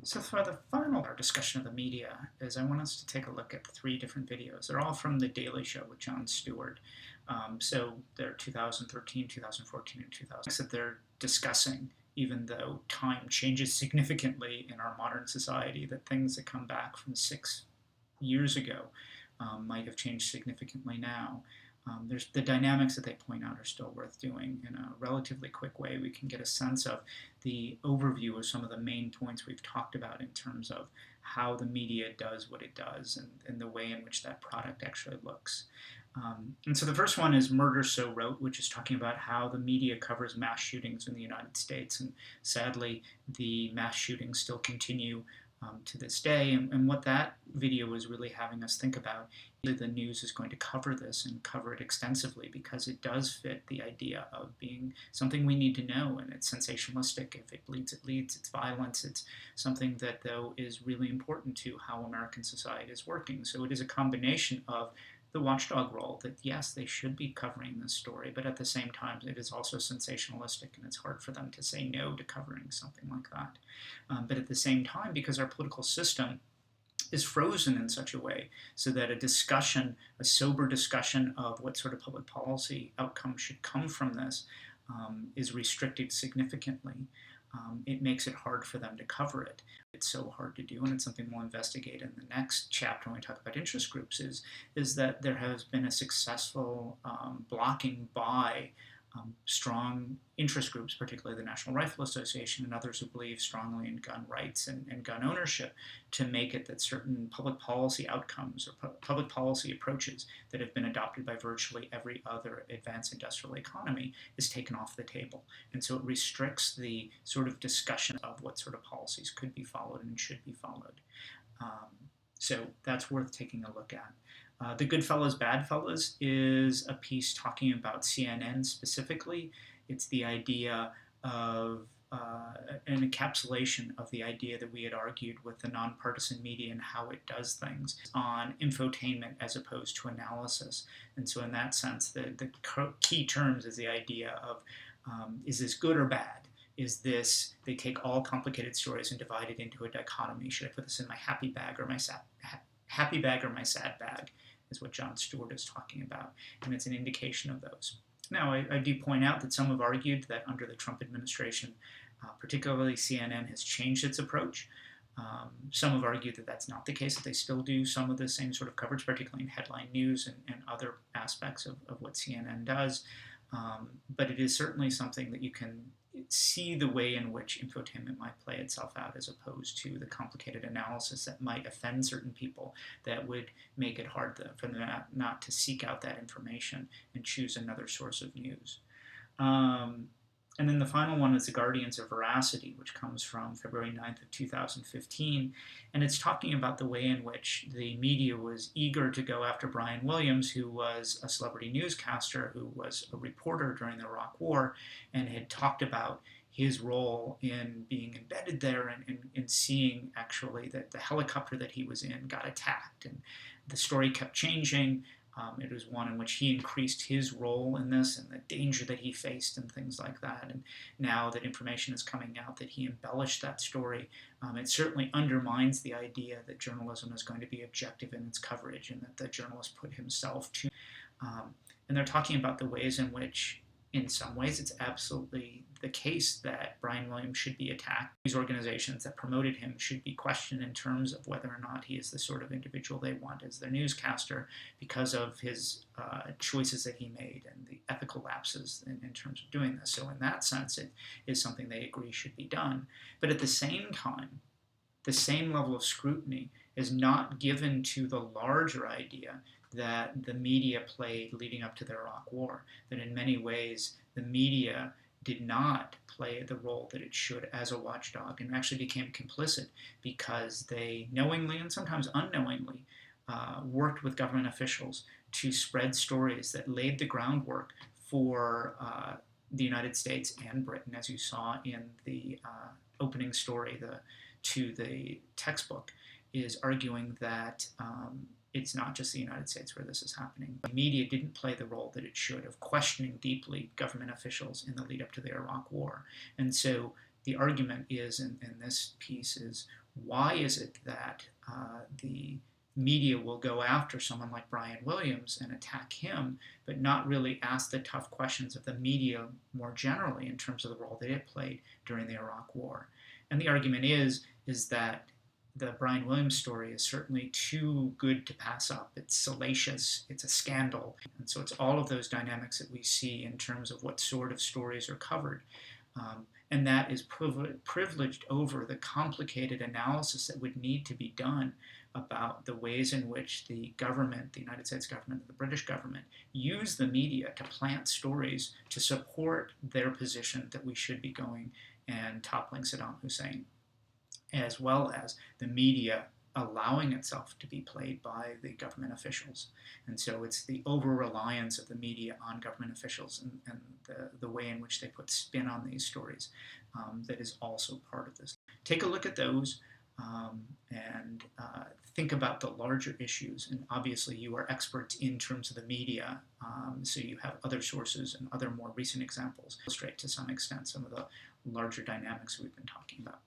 So for the final our discussion of the media is I want us to take a look at three different videos. They're all from The Daily Show with Jon Stewart. So they're 2013, 2014, and 2000 that they're discussing, even though time changes significantly in our modern society, that things that come back from 6 years ago might have changed significantly now. There's the dynamics that they point out are still worth doing in a relatively quick way. We can get a sense of the overview of some of the main points we've talked about in terms of how the media does what it does and the way in which that product actually looks. And so the first one is Murder So Wrote, which is talking about how the media covers mass shootings in the United States. And sadly, the mass shootings still continue to this day. And what that video is really having us think about is the news is going to cover this and cover it extensively because it does fit the idea of being something we need to know, and it's sensationalistic. If it bleeds, it leads. It's violence. It's something that, though, is really important to how American society is working. So it is a combination of the watchdog role that, yes, they should be covering this story, but at the same time, it is also sensationalistic, and it's hard for them to say no to covering something like that. But at the same time, because our political system is frozen in such a way so that a discussion, a sober discussion of what sort of public policy outcome should come from this is restricted significantly. It makes it hard for them to cover it. It's so hard to do, and it's something we'll investigate in the next chapter when we talk about interest groups, is that there has been a successful blocking by strong interest groups, particularly the National Rifle Association and others who believe strongly in gun rights and gun ownership, to make it that certain public policy outcomes or public policy approaches that have been adopted by virtually every other advanced industrial economy is taken off the table. And so it restricts the sort of discussion of what sort of policies could be followed and should be followed. So that's worth taking a look at. The Goodfellas, Badfellas is a piece talking about CNN specifically. It's the idea of an encapsulation of the idea that we had argued with the nonpartisan media and how it does things on infotainment as opposed to analysis. And so in that sense, the key terms is the idea of is this good or bad? Is this, they take all complicated stories and divide it into a dichotomy. Should I put this in my happy bag or my sad bag? Is what Jon Stewart is talking about, and it's an indication of those. Now, I do point out that some have argued that under the Trump administration, particularly CNN, has changed its approach. Some have argued that that's not the case, that they still do some of the same sort of coverage, particularly in headline news and other aspects of what CNN does. But it is certainly something that you can see the way in which infotainment might play itself out as opposed to the complicated analysis that might offend certain people that would make it hard for them not to seek out that information and choose another source of news. And then the final one is The Guardians of Veracity, which comes from February 9th of 2015. And it's talking about the way in which the media was eager to go after Brian Williams, who was a celebrity newscaster, who was a reporter during the Iraq War, and had talked about his role in being embedded there and in seeing actually that the helicopter that he was in got attacked. And the story kept changing. It was one in which he increased his role in this and the danger that he faced and things like that. And now that information is coming out that he embellished that story, it certainly undermines the idea that journalism is going to be objective in its coverage and that the journalist put himself to. And they're talking about the ways in which, in some ways, it's absolutely the case that Brian Williams should be attacked. These organizations that promoted him should be questioned in terms of whether or not he is the sort of individual they want as their newscaster because of his choices that he made and the ethical lapses in terms of doing this. So in that sense, it is something they agree should be done. But at the same time, the same level of scrutiny is not given to the larger idea that the media played leading up to the Iraq War, that in many ways the media did not play the role that it should as a watchdog and actually became complicit because they knowingly and sometimes unknowingly worked with government officials to spread stories that laid the groundwork for the United States and Britain, as you saw in the opening story to the textbook, is arguing that it's not just the United States where this is happening. The media didn't play the role that it should of questioning deeply government officials in the lead up to the Iraq War. And so the argument is, in this piece, is Why is it that the media will go after someone like Brian Williams and attack him, but not really ask the tough questions of the media more generally in terms of the role that it played during the Iraq War? And the argument is that the Brian Williams story is certainly too good to pass up. It's salacious, it's a scandal. And so it's all of those dynamics that we see in terms of what sort of stories are covered. And that is privileged over the complicated analysis that would need to be done about the ways in which the government, the United States government, the British government, use the media to plant stories to support their position that we should be going and toppling Saddam Hussein, as well as the media allowing itself to be played by the government officials. And so it's the over-reliance of the media on government officials and the way in which they put spin on these stories that is also part of this. Take a look at those and think about the larger issues. And obviously you are experts in terms of the media, so you have other sources and other more recent examples illustrate to some extent some of the larger dynamics we've been talking about.